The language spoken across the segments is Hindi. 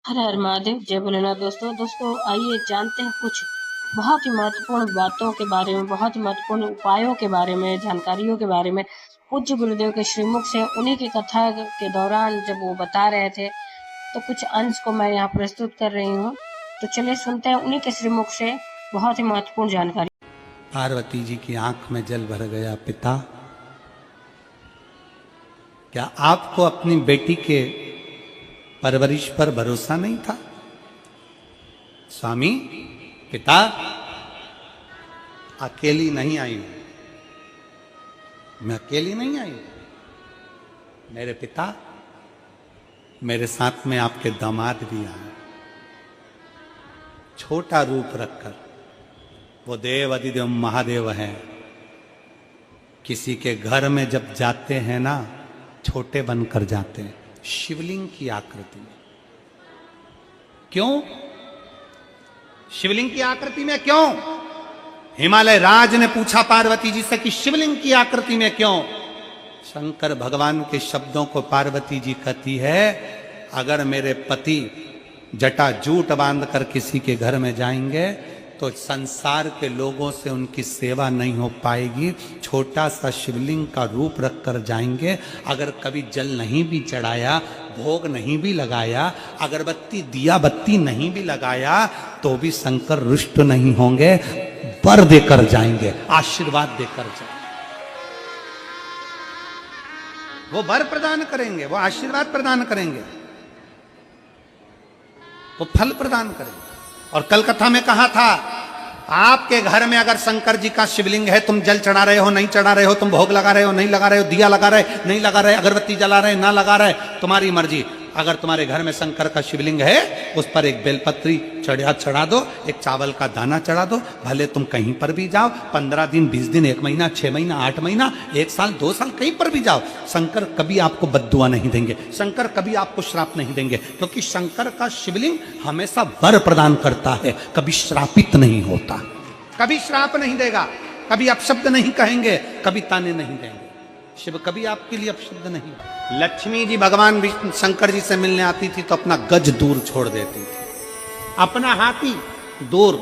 हर हर महादेव, जय भोलेनाथ। दोस्तों आइए जानते हैं कुछ बहुत ही महत्वपूर्ण बातों के बारे में, बहुत ही महत्वपूर्ण उपायों के बारे में, जानकारियों के बारे में। पूज्य गुरुदेव के श्रीमुख से उन्हीं की कथा के दौरान जब वो बता रहे थे, तो कुछ अंश को मैं यहाँ प्रस्तुत कर रही हूँ। तो चलिए सुनते हैं उन्हीं के श्रीमुख से बहुत ही महत्वपूर्ण जानकारी। पार्वती जी की आंख में जल भर गया। पिता, क्या आपको अपनी बेटी के परवरिश पर भरोसा नहीं था? स्वामी, पिता, अकेली नहीं आई हूं, मैं अकेली नहीं आई हूं। मेरे पिता, मेरे साथ में आपके दामाद भी आए, छोटा रूप रखकर। वो देव अधिदेव महादेव हैं। किसी के घर में जब जाते हैं ना, छोटे बनकर जाते हैं, शिवलिंग की आकृति में। क्यों शिवलिंग की आकृति में? क्यों? हिमालय राज ने पूछा पार्वती जी से कि शिवलिंग की आकृति में क्यों? शंकर भगवान के शब्दों को पार्वती जी कहती है, अगर मेरे पति जटा जूट बांधकर किसी के घर में जाएंगे तो संसार के लोगों से उनकी सेवा नहीं हो पाएगी। छोटा सा शिवलिंग का रूप रखकर जाएंगे। अगर कभी जल नहीं भी चढ़ाया, भोग नहीं भी लगाया, अगरबत्ती दिया बत्ती नहीं भी लगाया, तो भी शंकर रुष्ट नहीं होंगे। वर देकर जाएंगे, आशीर्वाद देकर जाएंगे। वो वर प्रदान करेंगे, वो आशीर्वाद प्रदान करेंगे, वो फल प्रदान करेंगे। और कल कथा में कहा था, आपके घर में अगर शंकर जी का शिवलिंग है, तुम जल चढ़ा रहे हो नहीं चढ़ा रहे हो, तुम भोग लगा रहे हो नहीं लगा रहे हो, दिया लगा रहे नहीं लगा रहे, अगरबत्ती जला रहे ना लगा रहे, तुम्हारी मर्जी। अगर तुम्हारे घर में शंकर का शिवलिंग है, उस पर एक बेलपत्री चढ़ा दो, एक चावल का दाना चढ़ा दो। भले तुम कहीं पर भी जाओ, 15 दिन 20 दिन 1 महीना 6 महीना 8 महीना 1 साल 2 साल कहीं पर भी जाओ, शंकर कभी आपको बद्दुआ नहीं देंगे, शंकर कभी आपको श्राप नहीं देंगे। क्योंकि शंकर का शिवलिंग हमेशा वर प्रदान करता है, कभी श्रापित नहीं होता, कभी श्राप नहीं देगा, कभी अपशब्द नहीं कहेंगे, कभी ताने नहीं देंगे। शिव कभी आपके लिए अपशब्द नहीं। लक्ष्मी जी भगवान विष्णु शंकर जी से मिलने आती थी तो अपना गज दूर छोड़ देती थी, अपना हाथी दूर।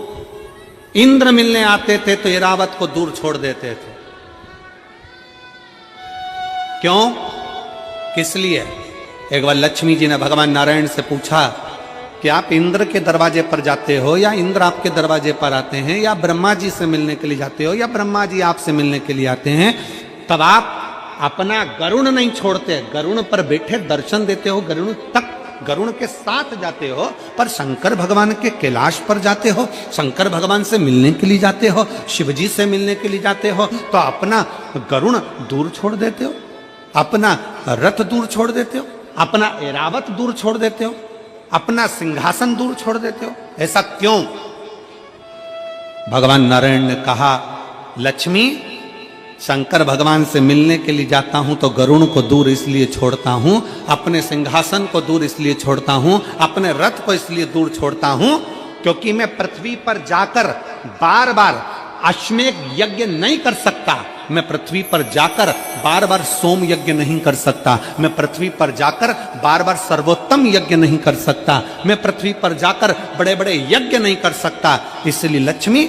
इंद्र मिलने आते थे तो ऐरावत को दूर छोड़ देते थे। क्यों? किस लिए? एक बार लक्ष्मी जी ने भगवान नारायण से पूछा कि आप इंद्र के दरवाजे पर जाते हो या इंद्र आपके दरवाजे पर आते हैं, या ब्रह्मा जी से मिलने के लिए जाते हो या ब्रह्मा जी आपसे मिलने के लिए आते हैं? तब आप अपना गरुण नहीं छोड़ते, गरुण पर बैठे दर्शन देते हो, गरुण तक गरुण के साथ जाते हो, पर शंकर भगवान के कैलाश पर जाते हो, शंकर भगवान से मिलने के लिए जाते हो, शिवजी से मिलने के लिए जाते हो, तो अपना गरुण दूर छोड़ देते हो, अपना रथ दूर छोड़ देते हो, अपना ऐरावत दूर छोड़ देते हो, अपना सिंहासन दूर छोड़ देते हो। ऐसा क्यों? भगवान नारायण ने कहा, लक्ष्मी, शंकर भगवान से मिलने के लिए जाता हूं तो गरुण को दूर इसलिए छोड़ता हूं, अपने सिंहासन को दूर इसलिए छोड़ता हूं, अपने रथ को इसलिए दूर छोड़ता हूं, क्योंकि मैं पृथ्वी पर जाकर बार बार अश्वमेध यज्ञ नहीं कर सकता, मैं पृथ्वी पर जाकर बार बार सोम यज्ञ नहीं कर सकता, मैं पृथ्वी पर जाकर बार बार सर्वोत्तम यज्ञ नहीं कर सकता, मैं पृथ्वी पर जाकर बड़े बड़े यज्ञ नहीं कर सकता। इसलिए लक्ष्मी,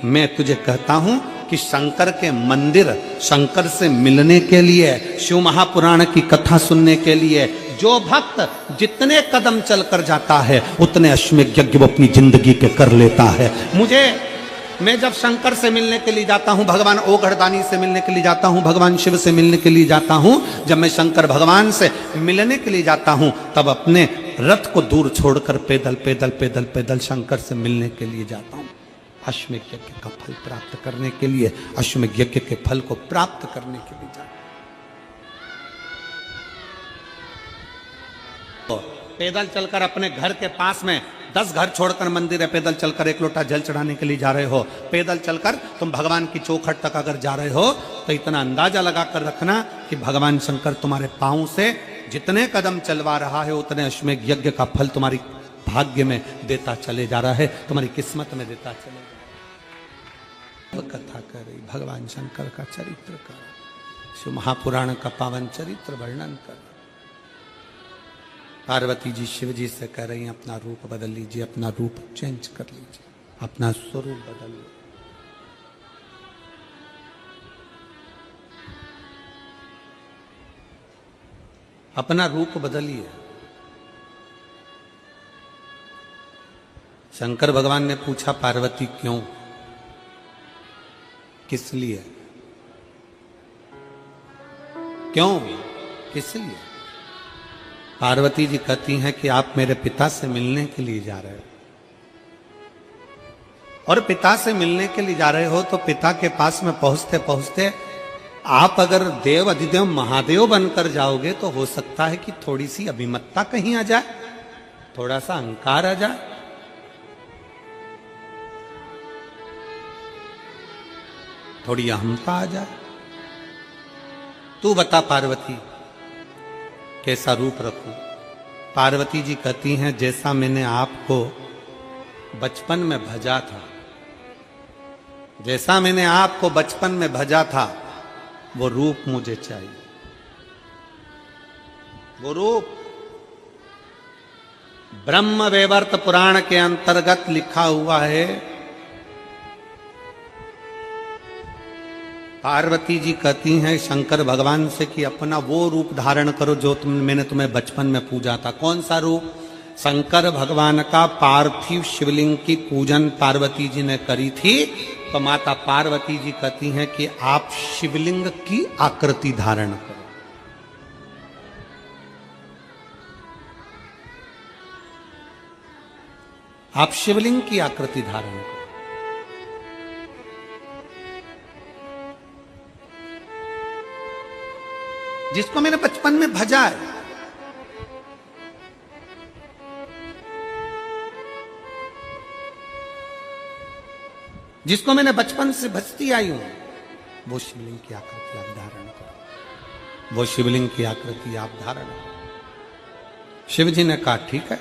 मैं तुझे कहता हूं कि शंकर के मंदिर, शंकर से मिलने के लिए, शिव महापुराण की कथा सुनने के लिए जो भक्त जितने कदम चलकर जाता है, उतने अश्वमेध यज्ञ वो अपनी जिंदगी के कर लेता है। मैं जब शंकर से मिलने के लिए जाता हूं, भगवान ओघड़दानी से मिलने के लिए जाता हूं, भगवान शिव से मिलने के लिए जाता हूं, जब मैं शंकर भगवान से मिलने के लिए जाता हूं, तब अपने रथ को दूर छोड़कर पैदल पैदल पैदल पैदल शंकर से मिलने के लिए जाता हूं, अश्वमेध यज्ञ का फल प्राप्त करने के लिए, अश्वमेध यज्ञ के फल को प्राप्त करने के लिए जाता हूं। तो पैदल चलकर अपने घर के पास में 10 घर छोड़कर मंदिर है, पैदल चलकर 1 लोटा जल चढ़ाने के लिए जा रहे हो, पैदल चलकर तुम भगवान की चौखट तक अगर जा रहे हो, तो इतना अंदाजा लगाकर रखना कि भगवान शंकर तुम्हारे पांव से जितने कदम चलवा रहा है, उतने अश्वमेध यज्ञ का फल तुम्हारी भाग्य में देता चले जा रहा है, तुम्हारी किस्मत में देता चले जा रहा है। कथा कर रही, भगवान शंकर का चरित्र कर, शिव महापुराण का पावन चरित्र वर्णन कर। पार्वती जी शिव जी से कह रही हैं अपना रूप बदल लीजिए, अपना रूप चेंज कर लीजिए, अपना स्वरूप बदल लीजिए। अपना रूप बदलिए। शंकर भगवान ने पूछा पार्वती क्यों, किस लिए, क्यों, किस लिए? पार्वती जी कहती हैं कि आप मेरे पिता से मिलने के लिए जा रहे हो, और पिता से मिलने के लिए जा रहे हो तो पिता के पास में पहुंचते पहुंचते आप अगर देव अधिदेव महादेव बनकर जाओगे तो हो सकता है कि थोड़ी सी अभिमत्ता कहीं आ जाए, थोड़ा सा अहंकार आ जाए, थोड़ी अहमता आ जाए। तू बता पार्वती कैसा रूप रखूं? पार्वती जी कहती हैं जैसा मैंने आपको बचपन में भजा था, जैसा मैंने आपको बचपन में भजा था वो रूप मुझे चाहिए। वो रूप ब्रह्म वैवर्त पुराण के अंतर्गत लिखा हुआ है। पार्वती जी कहती हैं शंकर भगवान से कि अपना वो रूप धारण करो जो मैंने तुम्हें बचपन में पूजा था। कौन सा रूप? शंकर भगवान का पार्थिव शिवलिंग की पूजन पार्वती जी ने करी थी, तो माता पार्वती जी कहती हैं कि आप शिवलिंग की आकृति धारण करो। आप शिवलिंग की आकृति धारण करो। जिसको मैंने बचपन में भजा है, जिसको मैंने बचपन से भजती आई हूं, वो शिवलिंग की आकृति आप धारण करो, वो शिवलिंग की आकृति आप धारण करो। शिव जी ने कहा ठीक है,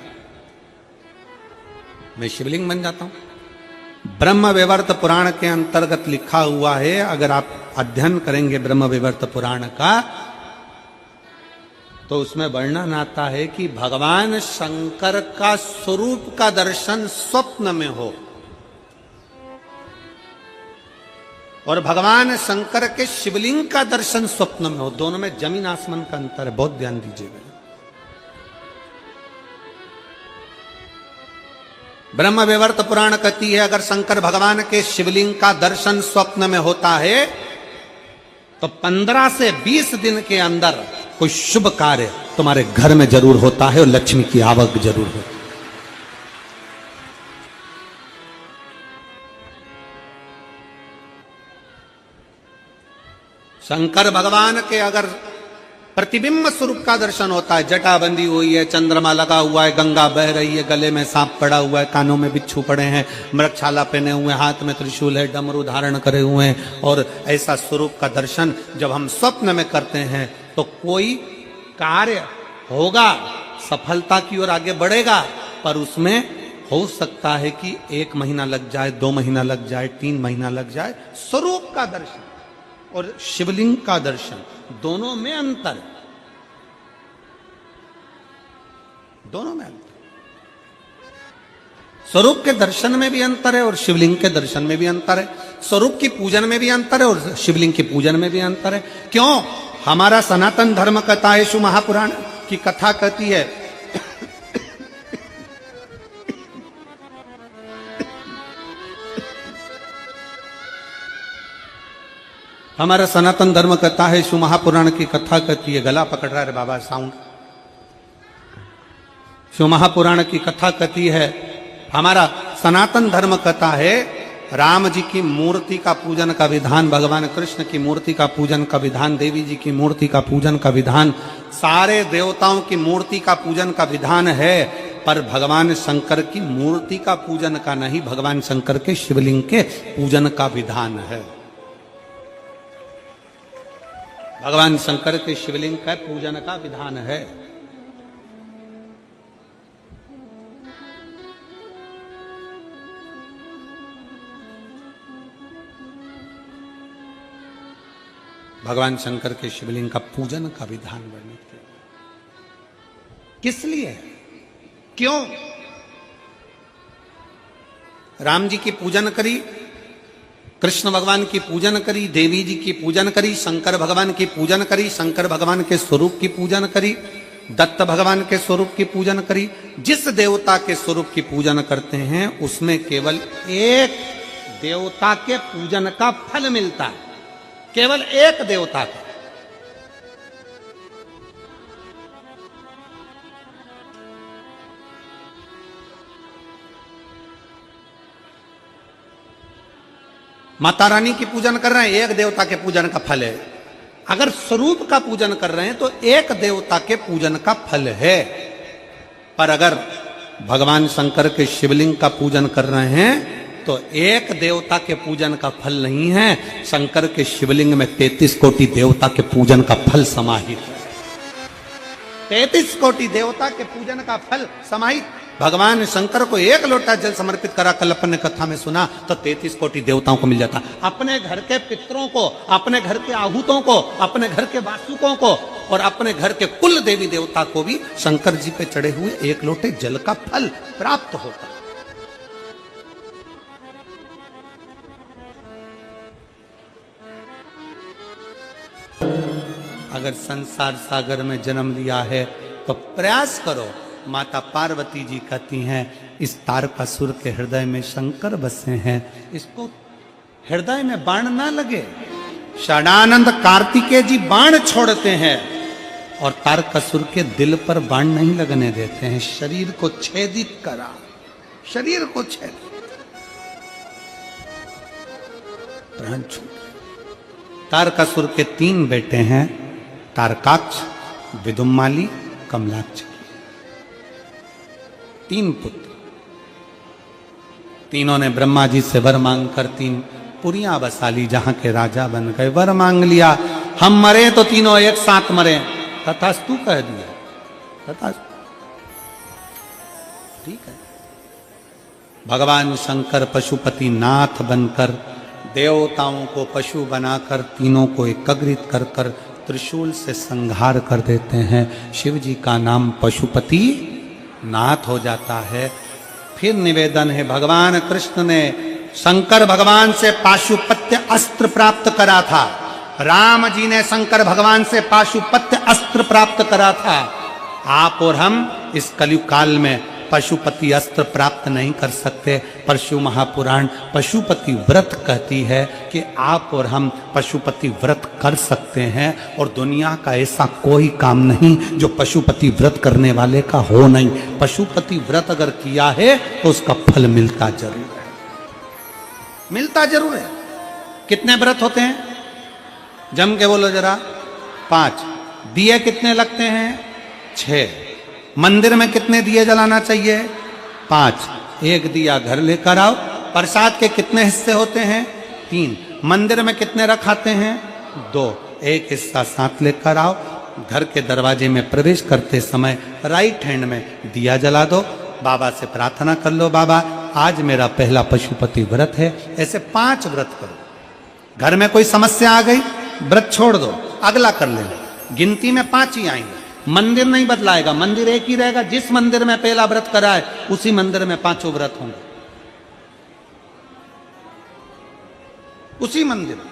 मैं शिवलिंग बन जाता हूं। ब्रह्म वैवर्त पुराण के अंतर्गत लिखा हुआ है, अगर आप अध्ययन करेंगे ब्रह्म वैवर्त पुराण का तो उसमें वर्णन आता है कि भगवान शंकर का स्वरूप का दर्शन स्वप्न में हो और भगवान शंकर के शिवलिंग का दर्शन स्वप्न में हो। दोनों में जमीन आसमान का अंतर है, बहुत ध्यान दीजिएगा। ब्रह्म वैवर्त पुराण कहती है अगर शंकर भगवान के शिवलिंग का दर्शन स्वप्न में होता है तो 15 से 20 दिन के अंदर कोई शुभ कार्य तुम्हारे घर में जरूर होता है और लक्ष्मी की आवक जरूर होती है। शंकर भगवान के अगर प्रतिबिंब स्वरूप का दर्शन होता है, जटा बंदी हुई है, चंद्रमा लगा हुआ है, गंगा बह रही है, गले में सांप पड़ा हुआ है, कानों में बिच्छू पड़े हैं, मृगछाला पहने हुए, हाथ में त्रिशूल है, डमरू धारण करे हुए हैं, और ऐसा स्वरूप का दर्शन जब हम स्वप्न में करते हैं तो कोई कार्य होगा, सफलता की ओर आगे बढ़ेगा, पर उसमें हो सकता है कि 1 महीना लग जाए, 2 महीना लग जाए, 3 महीना लग जाए। स्वरूप का दर्शन और शिवलिंग का दर्शन दोनों में अंतर है, दोनों में अंतर। स्वरूप के दर्शन में भी अंतर है और शिवलिंग के दर्शन में भी अंतर है। स्वरूप की पूजन में भी अंतर है और शिवलिंग की पूजन में भी अंतर है। क्यों? हमारा सनातन धर्म कहता है, शिव महापुराण की कथा कहती है हमारा सनातन धर्म कहता है, शिव महापुराण की कथा कहती है, गला पकड़ रहा है बाबा साउंड। शिव महापुराण की कथा कहती है, हमारा सनातन धर्म कहता है राम जी की मूर्ति का पूजन का विधान, भगवान कृष्ण की मूर्ति का पूजन का विधान, देवी जी की मूर्ति का पूजन का विधान, सारे देवताओं की मूर्ति का पूजन का विधान है, पर भगवान शंकर की मूर्ति का पूजन का नहीं, भगवान शंकर के शिवलिंग के पूजन का विधान है। भगवान शंकर के शिवलिंग का पूजन का विधान है। भगवान शंकर के शिवलिंग का पूजन का विधान वर्णित किया। किस लिए? क्यों? राम जी की पूजन करी, कृष्ण भगवान की पूजन करी, देवी जी की पूजन करी, शंकर भगवान की पूजन करी, शंकर भगवान के स्वरूप की पूजन करी, दत्त भगवान के स्वरूप की पूजन करी। जिस देवता के स्वरूप की पूजन करते हैं उसमें केवल एक देवता के पूजन का फल मिलता है, केवल एक देवता का। माता रानी की पूजन कर रहे हैं, एक देवता के पूजन का फल है। अगर स्वरूप का पूजन कर रहे हैं तो एक देवता के पूजन का फल है। पर अगर भगवान शंकर के शिवलिंग का पूजन कर रहे हैं तो एक देवता के पूजन का फल नहीं है, शंकर के शिवलिंग में 33 कोटि देवता के पूजन का फल समाहित है। 33 कोटि देवता के पूजन का फल समाहित। भगवान शंकर को एक लोटा जल समर्पित करा, कल अपन ने कथा में सुना, तो 33 कोटि देवताओं को मिल जाता। अपने घर के पितरों को, अपने घर के आहूतों को, अपने घर के वासुकों को और अपने घर के कुल देवी देवता को भी शंकर जी पे चढ़े हुए एक लोटे जल का फल प्राप्त होता। अगर संसार सागर में जन्म लिया है तो प्रयास करो। माता पार्वती जी कहती हैं इस तारकासुर के हृदय में शंकर बसे हैं, इसको हृदय में बाण ना लगे। षडानंद कार्तिकेय जी बाण छोड़ते हैं और तारकासुर के दिल पर बाण नहीं लगने देते हैं। शरीर को छेदित करा, शरीर को छेदित, प्राण छूट। तारकासुर के 3 बेटे हैं, तारकाक्ष, विदुम्माली, कमलाक्ष। 3 पुत्र। तीनों ने ब्रह्मा जी से वर मांगकर 3 पुरियां बसा ली, जहां के राजा बन गए। वर मांग लिया, हम मरे तो तीनों एक साथ मरे। तथास्तु कह दिया, तथास्तु, ठीक है। भगवान शंकर पशुपति नाथ बनकर देवताओं को पशु बनाकर तीनों को एकत्रित कर कर त्रिशूल से संहार कर देते हैं। शिव जी का नाम पशुपति नाथ हो जाता है। फिर निवेदन है, भगवान कृष्ण ने शंकर भगवान से पाशुपत्य अस्त्र प्राप्त करा था। राम जी ने शंकर भगवान से पाशुपत्य अस्त्र प्राप्त करा था। आप और हम इस कलयुग काल में पशुपति अस्त्र प्राप्त नहीं कर सकते। परशु महापुराण पशुपति व्रत कहती है कि आप और हम पशुपति व्रत कर सकते हैं, और दुनिया का ऐसा कोई काम नहीं जो पशुपति व्रत करने वाले का हो नहीं। पशुपति व्रत अगर किया है तो उसका फल मिलता जरूर है, मिलता जरूर है। कितने व्रत होते हैं? जम के बोलो जरा। 5। दिए कितने लगते हैं? 6। मंदिर में कितने दिए जलाना चाहिए? 5। 1 दिया घर लेकर आओ। प्रसाद के कितने हिस्से होते हैं? 3। मंदिर में कितने रखाते हैं? 2। 1 हिस्सा साथ लेकर आओ। घर के दरवाजे में प्रवेश करते समय राइट हैंड में दिया जला दो। बाबा से प्रार्थना कर लो, बाबा आज मेरा पहला पशुपति व्रत है। ऐसे 5 व्रत करो। घर में कोई समस्या आ गई, व्रत छोड़ दो, अगला कर लेना। गिनती में 5 ही आएंगे। मंदिर नहीं बदलाएगा, मंदिर एक ही रहेगा। जिस मंदिर में पहला व्रत करा है उसी मंदिर में 5 व्रत होंगे, उसी मंदिर।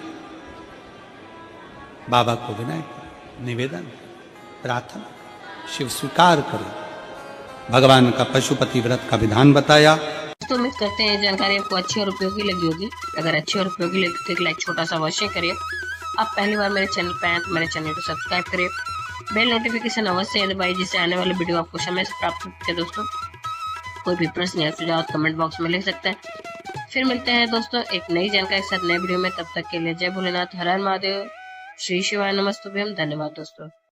बाबा को विनय, निवेदन, प्रार्थना, शिव स्वीकार करो। भगवान का पशुपति व्रत का विधान बताया। तो उम्मीद करते हैं जानकारी आपको अच्छी और उपयोगी लगी होगी। अगर अच्छी और उपयोगी लगी तो एक लाइक छोटा सा अवश्य करिए। आप पहली बार मेरे चैनल पे आए तो मेरे चैनल को सब्सक्राइब करिए, बेल नोटिफिकेशन अवश्य दबाइए, जिससे आने वाले वीडियो आपको समय से प्राप्त होते हैं। दोस्तों कोई भी प्रश्न या सुझाव कमेंट बॉक्स में लिख सकते हैं। फिर मिलते हैं दोस्तों एक नई जानकारी के साथ नए वीडियो में। तब तक के लिए जय भोलेनाथ, हर हर महादेव, श्री शिवाय नमस्तुभ्यम। धन्यवाद दोस्तों।